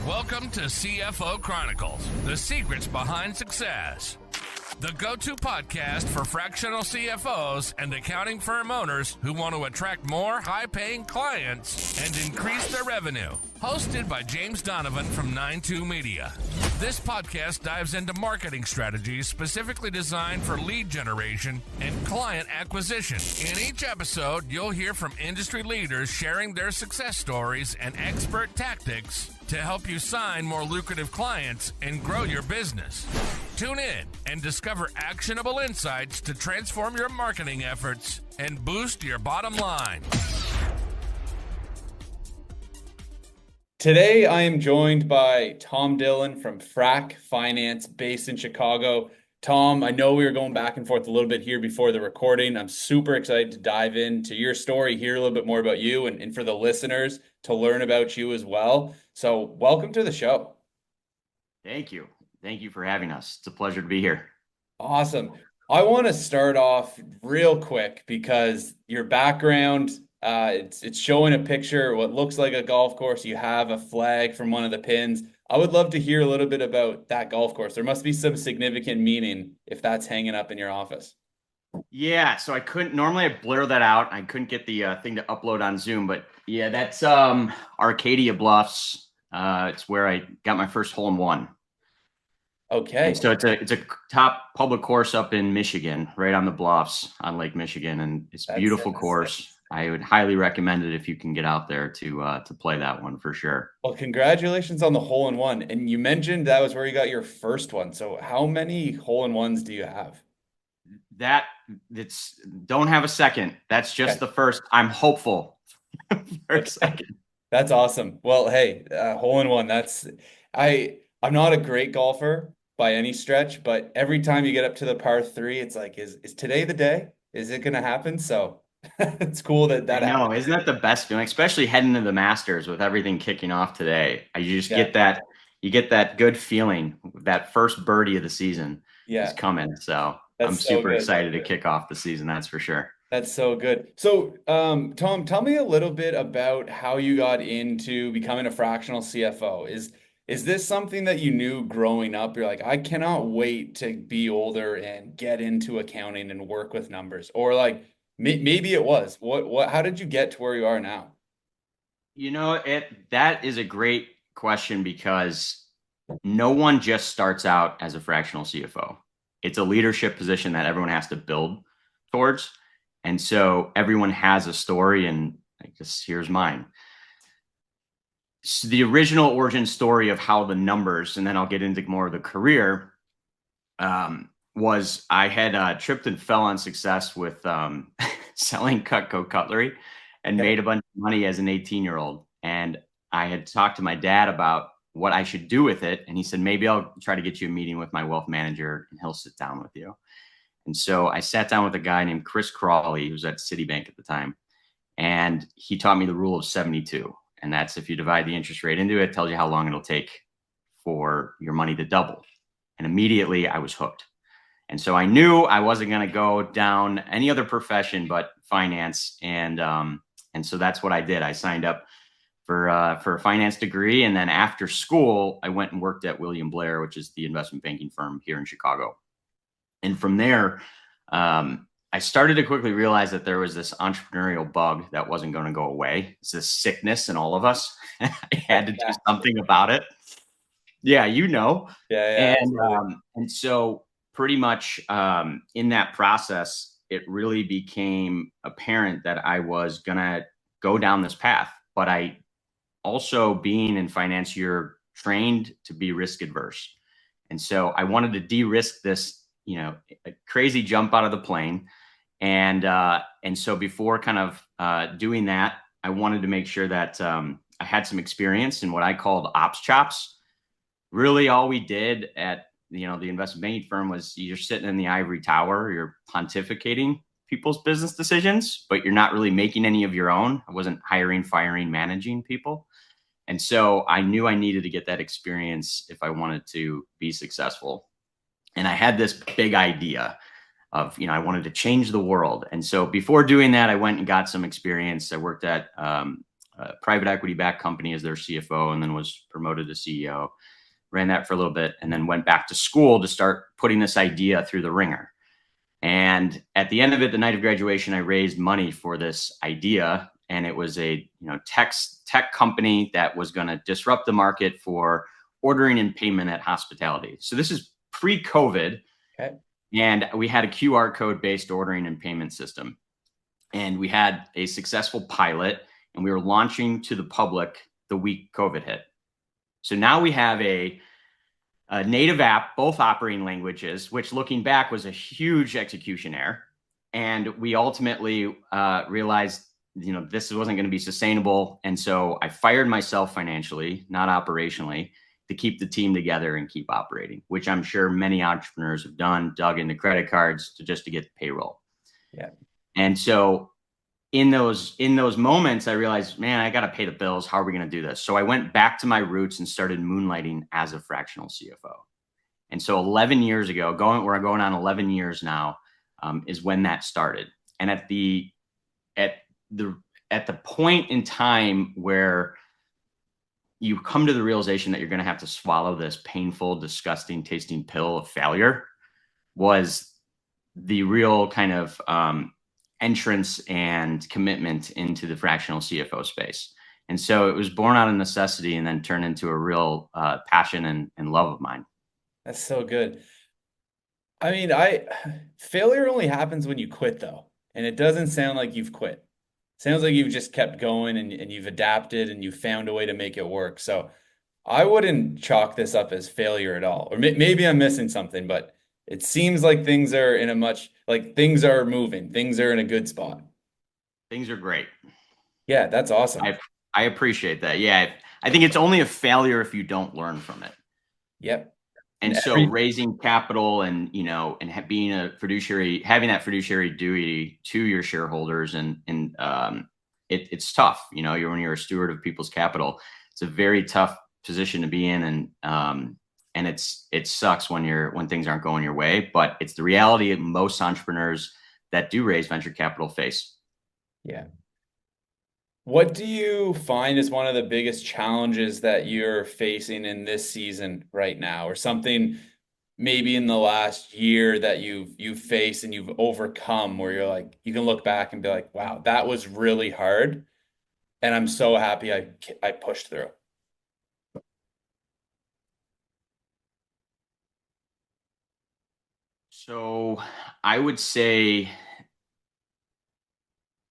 Welcome to CFO Chronicles, the secrets behind success. The go-to podcast for fractional CFOs and accounting firm owners who want to attract more high-paying clients and increase their revenue. Hosted by James Donovan from 92 Media. This podcast dives into marketing strategies specifically designed for lead generation and client acquisition. In each episode, you'll hear from industry leaders sharing their success stories and expert tactics to help you sign more lucrative clients and grow your business. Tune in and discover actionable insights to transform your marketing efforts and boost your bottom line. Today, I am joined by Tom Dillon from Frack Finance based in Chicago. Tom, I know we were going back and forth a little bit here before the recording. I'm super excited to dive into your story, hear a little bit more about you, and for the listeners to learn about you as well. So welcome to the show. Thank you. Thank you for having us. It's a pleasure to be here. Awesome. I want to start off real quick because your background, it's showing a picture, what looks like a golf course. You have a flag from one of the pins. I would love to hear a little bit about that golf course. There must be some significant meaning if that's hanging up in your office. Yeah, so I couldn't, normally I blur that out. I couldn't get the thing to upload on Zoom, but yeah, that's Arcadia Bluffs. It's where I got my first hole-in-one. Okay. And so it's a top public course up in Michigan, right on the bluffs on Lake Michigan, and it's a beautiful course. I would highly recommend it if you can get out there to play that one for sure. Well, congratulations on the hole-in-one. And you mentioned that was where you got your first one. So how many hole-in-ones do you have? Don't have a second. That's just the first. I'm hopeful for a second. That's awesome. Well, hey, hole-in-one. I'm not a great golfer by any stretch, but every time you get up to the par three, it's like, is today the day? Is it going to happen? So it's cool that I know. happened. Isn't that the best feeling, especially heading into the Masters with everything kicking off today? You get that good feeling. That first birdie of the season is coming. So I'm super excited to kick off the season. That's for sure. That's so good. So, Tom, tell me a little bit about how you got into becoming a fractional CFO. Is this something that you knew growing up? You're like, I cannot wait to be older and get into accounting and work with numbers, or like maybe it was. How did you get to where you are now? That is a great question because no one just starts out as a fractional CFO. It's a leadership position that everyone has to build towards. And so everyone has a story, and I guess here's mine. So the original origin story of how the numbers, and then I'll get into more of the career, was I had tripped and fell on success with selling Cutco cutlery and made a bunch of money as an 18-year-old. And I had talked to my dad about what I should do with it. And he said, maybe I'll try to get you a meeting with my wealth manager and he'll sit down with you. And so I sat down with a guy named Chris Crawley, who was at Citibank at the time. And he taught me the rule of 72. And that's if you divide the interest rate into it, tells you how long it'll take for your money to double. And immediately I was hooked. And so I knew I wasn't going to go down any other profession but finance. And so that's what I did. I signed up for a finance degree. And then after school, I went and worked at William Blair, which is the investment banking firm here in Chicago. And from there, I started to quickly realize that there was this entrepreneurial bug that wasn't going to go away. It's this sickness in all of us. I had to do something about it. Yeah, Yeah. And so pretty much in that process, it really became apparent that I was going to go down this path. But I also, being in finance, you're trained to be risk adverse. And so I wanted to de-risk this, a crazy jump out of the plane. And so before kind of doing that, I wanted to make sure that I had some experience in what I called ops chops. Really all we did at, the investment banking firm was you're sitting in the ivory tower, you're pontificating people's business decisions, but you're not really making any of your own. I wasn't hiring, firing, managing people. And so I knew I needed to get that experience if I wanted to be successful. And I had this big idea of, I wanted to change the world. And so before doing that, I went and got some experience. I worked at a private equity backed company as their CFO, and then was promoted to CEO. Ran that for a little bit, and then went back to school to start putting this idea through the ringer. And at the end of it, the night of graduation, I raised money for this idea, and it was a tech company that was going to disrupt the market for ordering and payment at hospitality. So this is pre-COVID, Okay. and we had a QR code based ordering and payment system, and we had a successful pilot, and we were launching to the public the week COVID hit. So now we have a native app, both operating languages, which looking back was a huge execution error. And we ultimately realized, this wasn't going to be sustainable. And so I fired myself financially, not operationally, to keep the team together and keep operating, which I'm sure many entrepreneurs have done, dug into credit cards to get the payroll. Yeah. And so in those moments, I realized, man, I got to pay the bills. How are we going to do this? So I went back to my roots and started moonlighting as a fractional CFO. And so 11 years ago, we're going on 11 years now, is when that started. And at the point in time where you come to the realization that you're going to have to swallow this painful, disgusting tasting pill of failure, was the real kind of entrance and commitment into the fractional CFO space. And so it was born out of necessity and then turned into a real passion and love of mine. That's so good. I mean, failure only happens when you quit, though. And it doesn't sound like you've quit. Sounds like you've just kept going and you've adapted and you found a way to make it work. So I wouldn't chalk this up as failure at all. Or maybe I'm missing something, but it seems like things are things are moving. Things are in a good spot. Things are great. Yeah, that's awesome. I appreciate that. Yeah, I think it's only a failure if you don't learn from it. Yep. And so raising capital and being a fiduciary, having that fiduciary duty to your shareholders it's tough. When you're a steward of people's capital, it's a very tough position to be in, and it sucks when things aren't going your way. But it's the reality of most entrepreneurs that do raise venture capital face. Yeah. What do you find is one of the biggest challenges that you're facing in this season right now, or something maybe in the last year that you've faced and you've overcome, where you're like, you can look back and be like, wow, that was really hard, and I'm so happy I pushed through. So I would say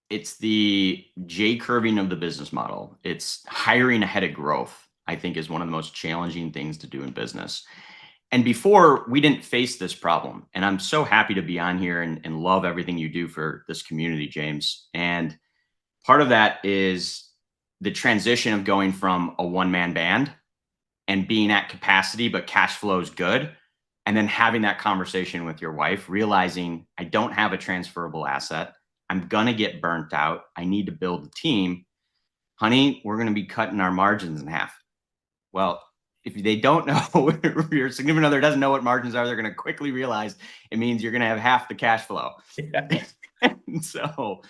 it's the J curving of the business model. It's hiring ahead of growth, I think, is one of the most challenging things to do in business. And before, we didn't face this problem. And I'm so happy to be on here and love everything you do for this community, James. And part of that is the transition of going from a one-man band and being at capacity, but cash flow is good. And then having that conversation with your wife, realizing I don't have a transferable asset. I'm going to get burnt out. I need to build a team. Honey, we're going to be cutting our margins in half. Well, if they don't know, if your significant other doesn't know what margins are, they're going to quickly realize it means you're going to have half the cash flow. Yeah. So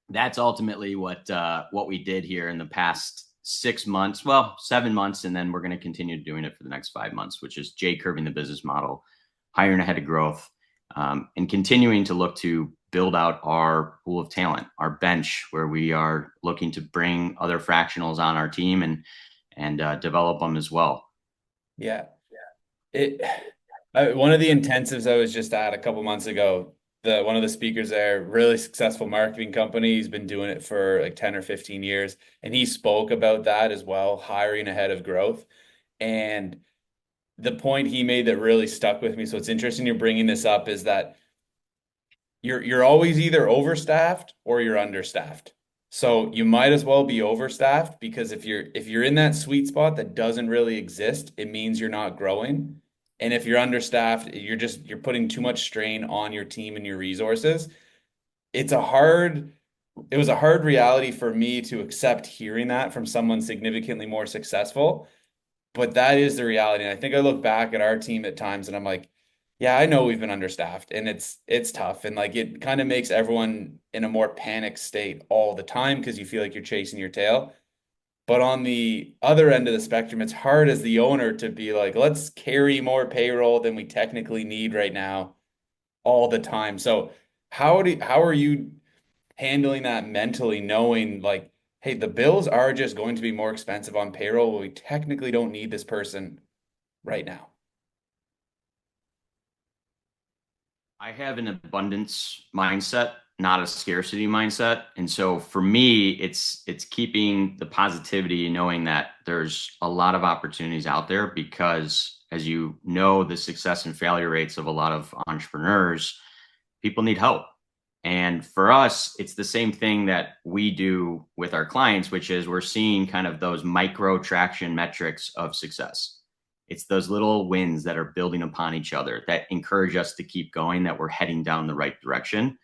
that's ultimately what we did here in the past 6 months, 7 months, and then we're going to continue doing it for the next 5 months, which is J curving the business model, hiring ahead of growth, and continuing to look to build out our pool of talent, our bench, where we are looking to bring other fractionals on our team and develop them as well. Yeah. One of the intensives I was just at a couple months ago, one of the speakers there, really successful marketing company. He's been doing it for like 10 or 15 years. And he spoke about that as well, hiring ahead of growth. And the point he made that really stuck with me, so it's interesting you're bringing this up, is that you're always either overstaffed or you're understaffed. So you might as well be overstaffed, because if you're in that sweet spot that doesn't really exist, it means you're not growing. And if you're understaffed, you're putting too much strain on your team and your resources. It was a hard reality for me to accept hearing that from someone significantly more successful, but that is the reality. And I think I look back at our team at times and I'm like, Yeah, I know we've been understaffed and it's tough and like it kind of makes everyone in a more panic state all the time because you feel like you're chasing your tail. But on the other end of the spectrum, it's hard as the owner to be like, let's carry more payroll than we technically need right now all the time. So how are you handling that mentally, knowing like, hey, the bills are just going to be more expensive on payroll, but we technically don't need this person right now. I have an abundance mindset, not a scarcity mindset. And so for me, it's keeping the positivity, knowing that there's a lot of opportunities out there because as you know, the success and failure rates of a lot of entrepreneurs, people need help. And for us, it's the same thing that we do with our clients, which is we're seeing kind of those micro traction metrics of success. It's those little wins that are building upon each other that encourage us to keep going, that we're heading down the right direction.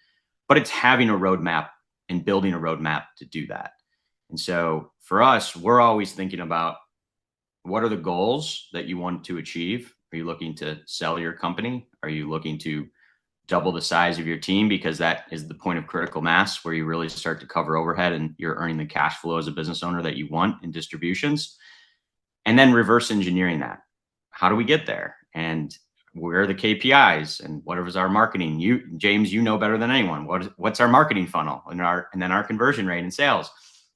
But it's having a roadmap and building a roadmap to do that. And so for us, we're always thinking about what are the goals that you want to achieve? Are you looking to sell your company? Are you looking to double the size of your team? Because that is the point of critical mass where you really start to cover overhead and you're earning the cash flow as a business owner that you want in distributions. And then reverse engineering that. How do we get there? And where are the KPIs and what is our marketing? You, James, you know better than anyone. What's our marketing funnel and then our conversion rate and sales,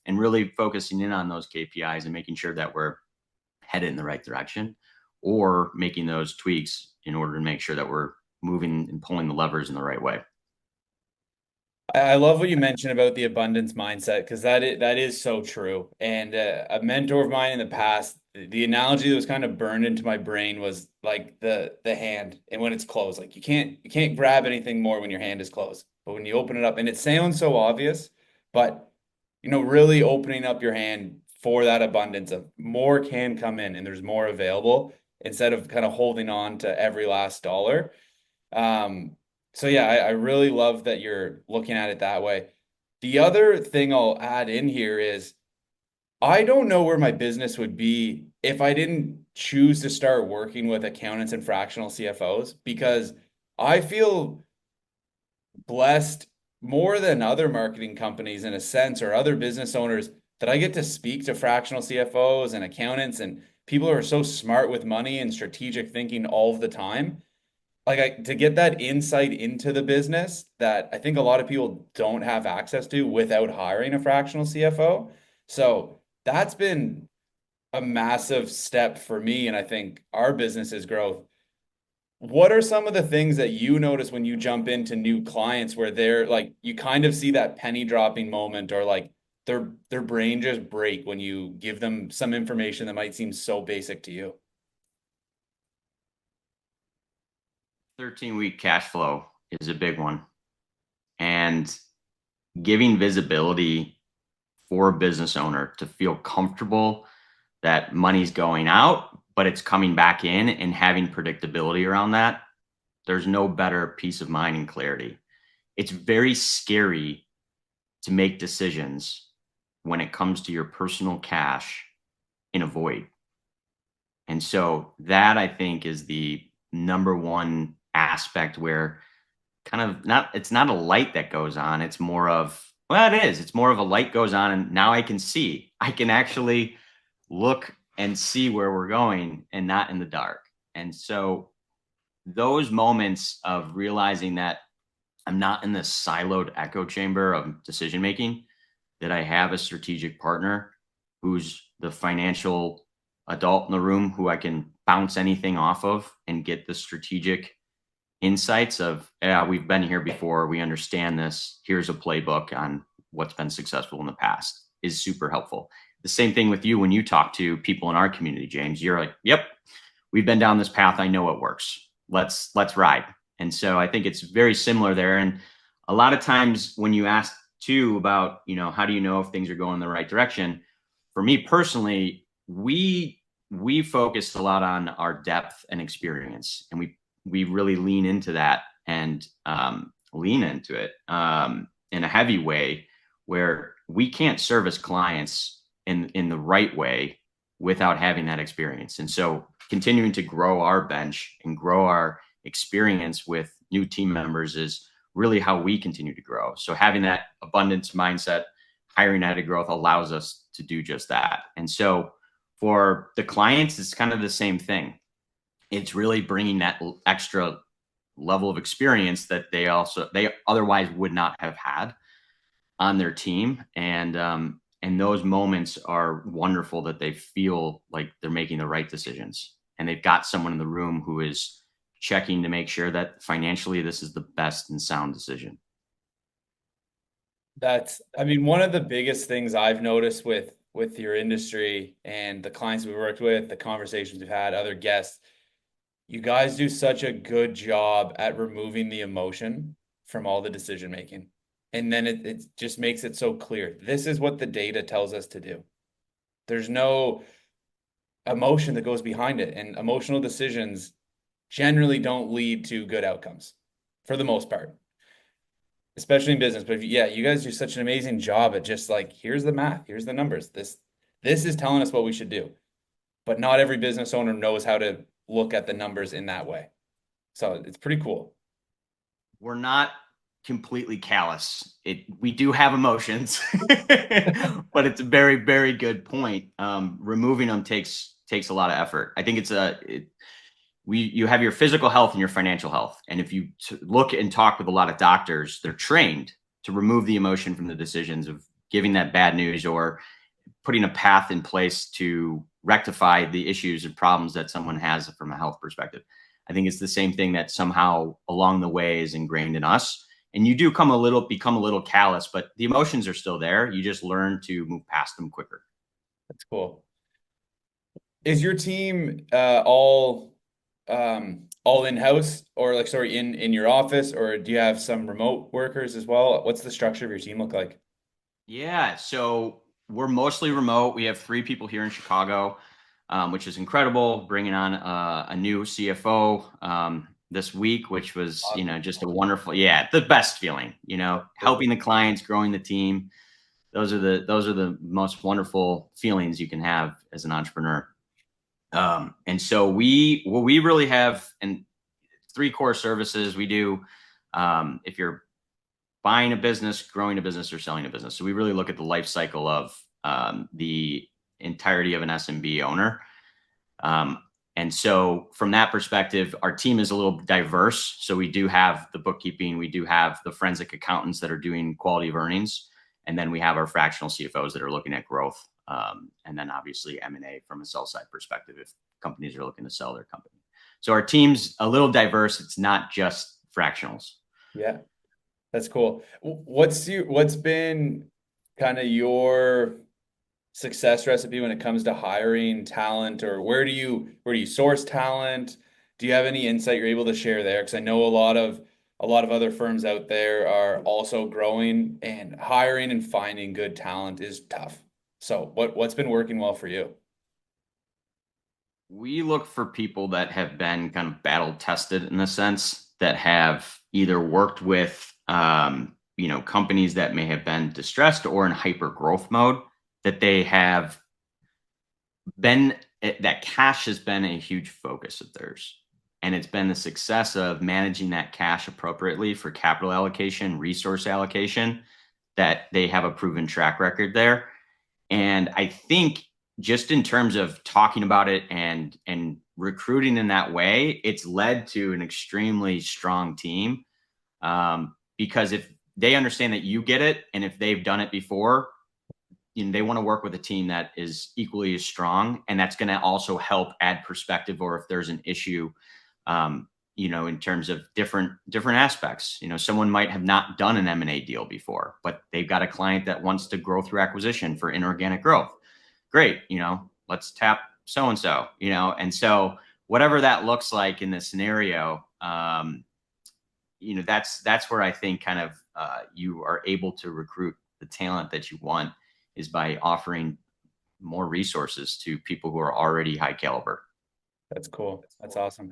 and really focusing in on those KPIs and making sure that we're headed in the right direction, or making those tweaks in order to make sure that we're moving and pulling the levers in the right way. I love what you mentioned about the abundance mindset because that is so true. And a mentor of mine in the past, the analogy that was kind of burned into my brain was like the hand and when it's closed. Like you can't grab anything more when your hand is closed. But when you open it up, and it sounds so obvious, but really opening up your hand for that abundance of more can come in and there's more available instead of kind of holding on to every last dollar. Um, so yeah, I really love that you're looking at it that way. The other thing I'll add in here is I don't know where my business would be if I didn't choose to start working with accountants and fractional CFOs because I feel blessed more than other marketing companies in a sense or other business owners that I get to speak to fractional CFOs and accountants and people who are so smart with money and strategic thinking all of the time like to get that insight into the business that I think a lot of people don't have access to without hiring a fractional CFO. So that's been a massive step for me, and I think our business's growth. What are some of the things that you notice when you jump into new clients where they're like you kind of see that penny dropping moment or like their brain just break when you give them some information that might seem so basic to you? 13-week cash flow is a big one. And giving visibility for a business owner to feel comfortable that money's going out, but it's coming back in, and having predictability around that, there's no better peace of mind and clarity. It's very scary to make decisions when it comes to your personal cash in a void. And so that I think is the number one aspect where kind of it's not a light that goes on. It's more of, well, it is. It's more of a light goes on and now I can see. I can actually look and see where we're going and not in the dark. And so those moments of realizing that I'm not in this siloed echo chamber of decision making, that I have a strategic partner who's the financial adult in the room who I can bounce anything off of and get the strategic insights of, yeah, we've been here before. We understand this. Here's a playbook on what's been successful in the past is super helpful. The same thing with you when you talk to people in our community, James. You're like, yep, we've been down this path. I know it works. Let's ride. And so I think it's very similar there. And a lot of times when you ask too about, how do you know if things are going in the right direction? For me personally, we focused a lot on our depth and experience, and we really lean into that and lean into it in a heavy way where we can't service clients in the right way without having that experience. And so continuing to grow our bench and grow our experience with new team members is really how we continue to grow. So having that abundance mindset, hiring ahead of growth allows us to do just that. And so for the clients, it's kind of the same thing. It's really bringing that extra level of experience that they otherwise would not have had on their team. And those moments are wonderful, that they feel like they're making the right decisions and they've got someone in the room who is checking to make sure that financially this is the best and sound decision. I mean, one of the biggest things I've noticed with your industry and the clients we worked with, the conversations we've had, other guests, you guys do such a good job at removing the emotion from all the decision making. And then it just makes it so clear. This is what the data tells us to do. There's no emotion that goes behind it. And emotional decisions generally don't lead to good outcomes for the most part, especially in business. But yeah, you guys do such an amazing job at just like, here's the math, here's the numbers. This is telling us what we should do. But not every business owner knows how to look at the numbers in that way. So it's pretty cool. We're not completely callous. We do have emotions, but it's a very, very good point. Removing them takes a lot of effort. I think you have your physical health and your financial health. And if you look and talk with a lot of doctors, they're trained to remove the emotion from the decisions of giving that bad news or putting a path in place to rectify the issues and problems that someone has from a health perspective. I think it's the same thing that somehow along the way is ingrained in us. And you do become a little callous, but the emotions are still there. You just learn to move past them quicker. That's cool. Is your team all in-house, or like, sorry, in your office, or do you have some remote workers as well? What's the structure of your team look like? Yeah, so we're mostly remote. We have 3 people here in Chicago, which is incredible. Bringing on a new CFO this week, which was, just a wonderful, the best feeling, helping the clients, growing the team. Those are the most wonderful feelings you can have as an entrepreneur. And so we really have 3 core services we do. If you're buying a business, growing a business, or selling a business. So we really look at the life cycle of the entirety of an SMB owner. And so from that perspective, our team is a little diverse. So we do have the bookkeeping, we do have the forensic accountants that are doing quality of earnings. And then we have our fractional CFOs that are looking at growth. And then obviously M&A from a sell side perspective, if companies are looking to sell their company. So our team's a little diverse. It's not just fractionals. Yeah, that's cool. What's been kind of your success recipe when it comes to hiring talent, or where do you source talent? Do you have any insight you're able to share there? Because I know a lot of other firms out there are also growing, and hiring and finding good talent is tough. So what's been working well for you? We look for people that have been kind of battle tested, in the sense that have either worked with companies that may have been distressed or in hyper growth mode, that they have been, that cash has been a huge focus of theirs. And it's been the success of managing that cash appropriately for capital allocation, resource allocation, that they have a proven track record there. And I think just in terms of talking about it and recruiting in that way, it's led to an extremely strong team. Because if they understand that you get it, and if they've done it before, they want to work with a team that is equally as strong, and that's going to also help add perspective, or if there's an issue, in terms of different aspects. Someone might have not done an M&A deal before, but they've got a client that wants to grow through acquisition for inorganic growth. Great, let's tap so and so, and so whatever that looks like in the scenario, that's where I think kind of you are able to recruit the talent that you want, is by offering more resources to people who are already high caliber. That's cool. That's awesome.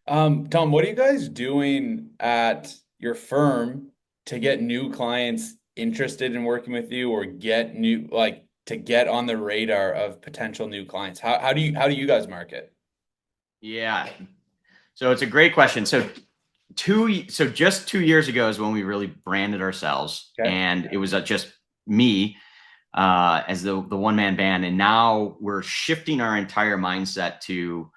Tom, what are you guys doing at your firm to get new clients interested in working with you, or get to get on the radar of potential new clients? How do you guys market? Yeah. So it's a great question. So just 2 years ago is when we really branded ourselves, Okay. and it was just me as the one-man band. And now we're shifting our entire mindset to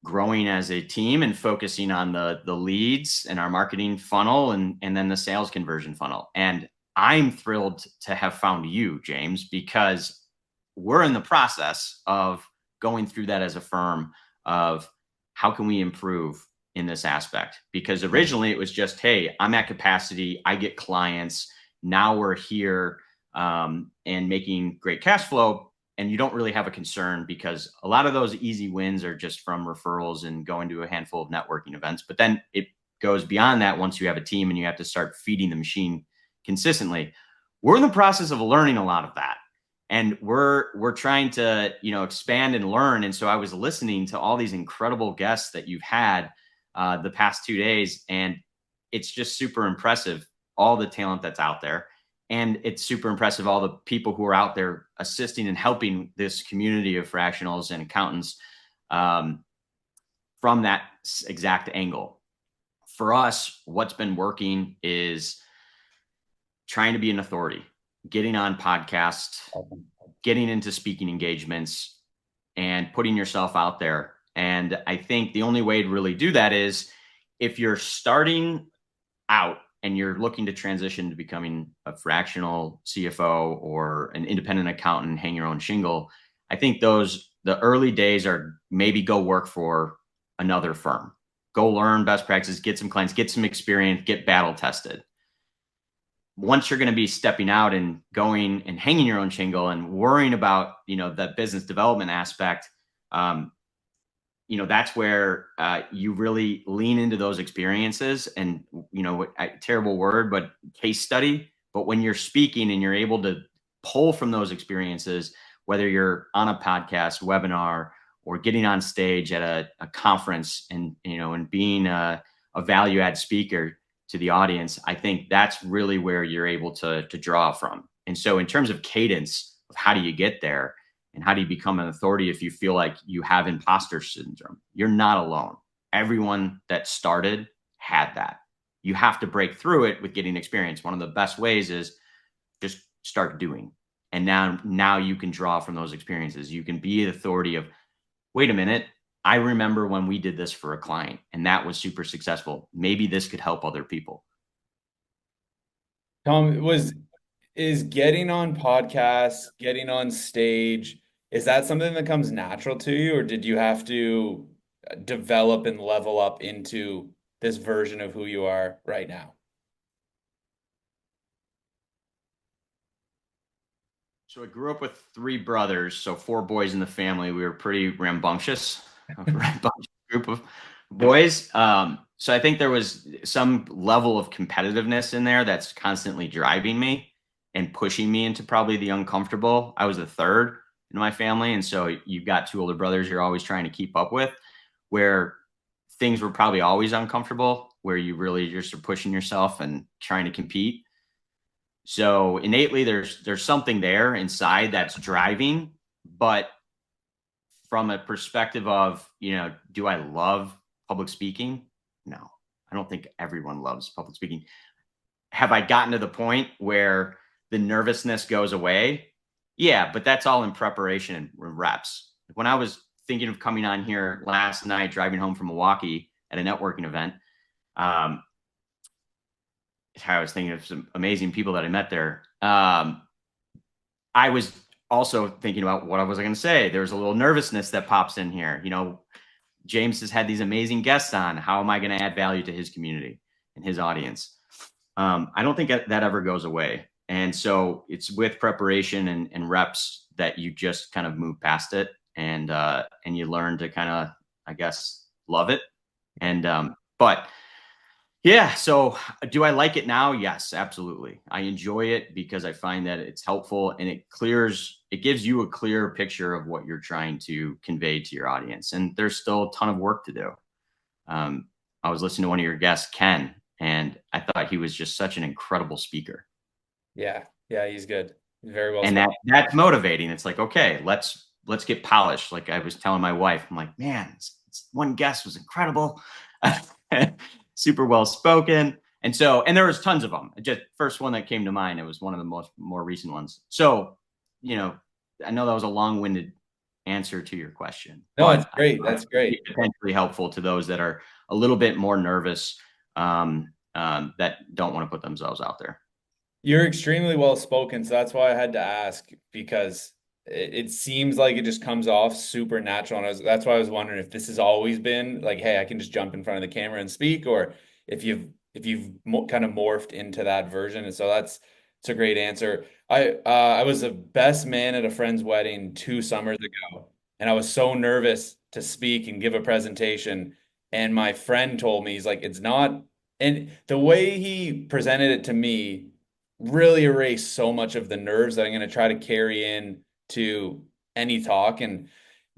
growing as a team and focusing on the leads and our marketing funnel and then the sales conversion funnel. And I'm thrilled to have found you, James, because we're in the process of going through that as a firm of how can we improve in this aspect? Because originally it was just, hey, I'm at capacity, I get clients. Now we're here and making great cash flow. And you don't really have a concern because a lot of those easy wins are just from referrals and going to a handful of networking events. But then it goes beyond that once you have a team and you have to start feeding the machine consistently. We're in the process of learning a lot of that. And we're trying to, expand and learn. And so I was listening to all these incredible guests that you've had the past 2 days, and it's just super impressive, all the talent that's out there. And it's super impressive, all the people who are out there assisting and helping this community of fractionals and accountants from that exact angle. For us, what's been working is trying to be an authority, getting on podcasts, getting into speaking engagements, and putting yourself out there. And I think the only way to really do that is if you're starting out and you're looking to transition to becoming a fractional CFO or an independent accountant, hang your own shingle. I think the early days are maybe go work for another firm, go learn best practices, get some clients, get some experience, get battle tested. Once you're going to be stepping out and going and hanging your own shingle and worrying about, that business development aspect, that's where you really lean into those experiences and, terrible word, but case study. But when you're speaking and you're able to pull from those experiences, whether you're on a podcast, webinar, or getting on stage at a conference and, and being a value add speaker to the audience, I think that's really where you're able to draw from. And so in terms of cadence of how do you get there, and how do you become an authority if you feel like you have imposter syndrome? You're not alone. Everyone that started had that. You have to break through it with getting experience. One of the best ways is just start doing. And now you can draw from those experiences. You can be the authority of, wait a minute, I remember when we did this for a client and that was super successful. Maybe this could help other people. Tom, is getting on podcasts, getting on stage, is that something that comes natural to you, or did you have to develop and level up into this version of who you are right now? So I grew up with 3 brothers, so 4 boys in the family. We were pretty rambunctious, a rambunctious group of boys. So I think there was some level of competitiveness in there that's constantly driving me and pushing me into probably the uncomfortable. I was the third in my family. And so you've got 2 older brothers you're always trying to keep up with, where things were probably always uncomfortable, where you really just are pushing yourself and trying to compete. So innately there's something there inside that's driving, but from a perspective of, do I love public speaking? No, I don't think everyone loves public speaking. Have I gotten to the point where the nervousness goes away? Yeah, but that's all in preparation and reps. When I was thinking of coming on here last night, driving home from Milwaukee at a networking event, I was thinking of some amazing people that I met there. I was also thinking about what was I going to say. There was a little nervousness that pops in here. James has had these amazing guests on. How am I going to add value to his community and his audience? I don't think that ever goes away. And so it's with preparation and reps that you just kind of move past it and you learn to kind of, I guess, love it. And, but yeah, so do I like it now? Yes, absolutely. I enjoy it because I find that it's helpful and it gives you a clearer picture of what you're trying to convey to your audience. And there's still a ton of work to do. I was listening to one of your guests, Ken, and I thought he was just such an incredible speaker. Yeah, he's good. Very well. And that's motivating. It's like, okay, let's get polished. Like I was telling my wife, I'm like, man, it's one guest was incredible, super well spoken. And there was tons of them. Just first one that came to mind, it was one of the more recent ones. So, I know that was a long-winded answer to your question. No, that's great. That's great. Potentially helpful to those that are a little bit more nervous, that don't want to put themselves out there. You're extremely well spoken, so that's why I had to ask, because it seems like it just comes off super natural. And that's why I was wondering if this has always been like, hey, I can just jump in front of the camera and speak, or if you've kind of morphed into that version. And so it's a great answer. I was a best man at a friend's wedding 2 summers ago, and I was so nervous to speak and give a presentation. And my friend told me, he's like, it's not, and the way he presented it to me really erased so much of the nerves that I'm going to try to carry in to any talk.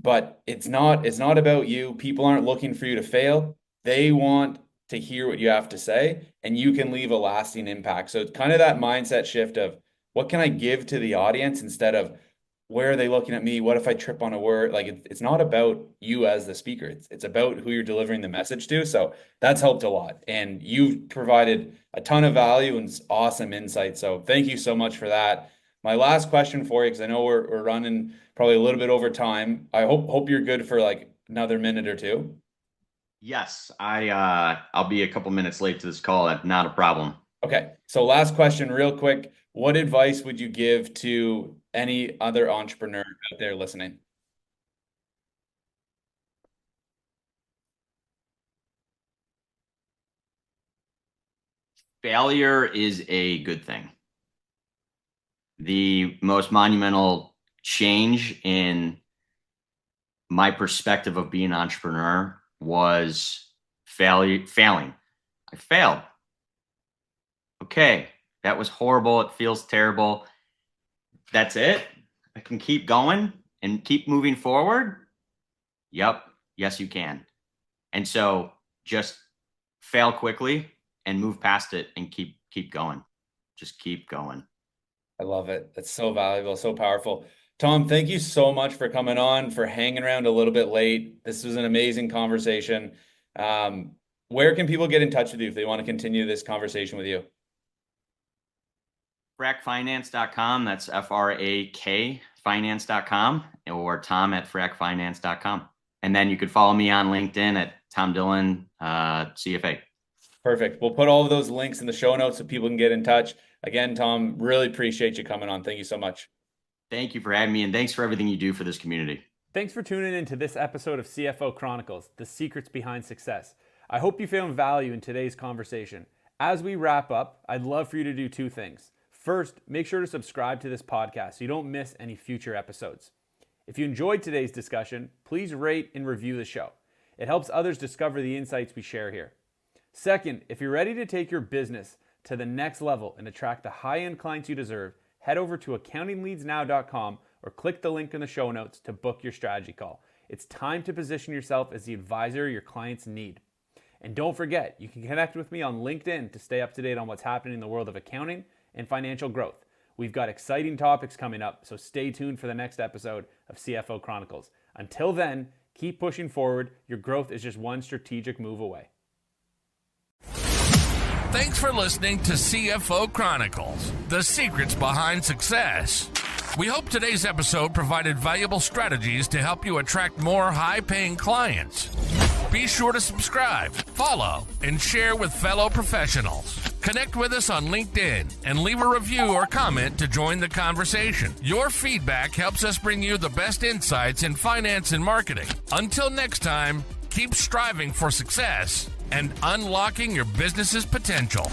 But it's not about you. People aren't looking for you to fail. They want to hear what you have to say, and you can leave a lasting impact. So it's kind of that mindset shift of, what can I give to the audience, instead of, where are they looking at me? What if I trip on a word? Like, it's not about you as the speaker. It's about who you're delivering the message to. So that's helped a lot. And you've provided a ton of value and awesome insight. So thank you so much for that. My last question for you, because I know we're running probably a little bit over time. I hope you're good for like another minute or two. Yes, I'll be a couple minutes late to this call. That's not a problem. Okay. So last question, real quick. What advice would you give to any other entrepreneur out there listening? Failure is a good thing. The most monumental change in my perspective of being an entrepreneur was failing. I failed. Okay, that was horrible. It feels terrible. That's it? I can keep going and keep moving forward? Yep. Yes, you can. And so just fail quickly and move past it and keep going. Just keep going. I love it. That's so valuable, so powerful. Tom, thank you so much for coming on, for hanging around a little bit late. This was an amazing conversation. Where can people get in touch with you if they want to continue this conversation with you? frackfinance.com. That's FRAK finance.com, or tom@frackfinance.com. And then you could follow me on LinkedIn at Tom Dillon, CFA. Perfect. We'll put all of those links in the show notes so people can get in touch. Again, Tom, really appreciate you coming on. Thank you so much. Thank you for having me, and thanks for everything you do for this community. Thanks for tuning in to this episode of CFO Chronicles, the secrets behind success. I hope you found value in today's conversation. As we wrap up, I'd love for you to do 2 things. First, make sure to subscribe to this podcast so you don't miss any future episodes. If you enjoyed today's discussion, please rate and review the show. It helps others discover the insights we share here. Second, if you're ready to take your business to the next level and attract the high-end clients you deserve, head over to accountingleadsnow.com or click the link in the show notes to book your strategy call. It's time to position yourself as the advisor your clients need. And don't forget, you can connect with me on LinkedIn to stay up to date on what's happening in the world of accounting and financial growth. We've got exciting topics coming up, so stay tuned for the next episode of CFO Chronicles. Until then, keep pushing forward. Your growth is just one strategic move away. Thanks for listening to CFO Chronicles, the secrets behind success. We hope today's episode provided valuable strategies to help you attract more high-paying clients. Be sure to subscribe, follow, and share with fellow professionals. Connect with us on LinkedIn and leave a review or comment to join the conversation. Your feedback helps us bring you the best insights in finance and marketing. Until next time, keep striving for success and unlocking your business's potential.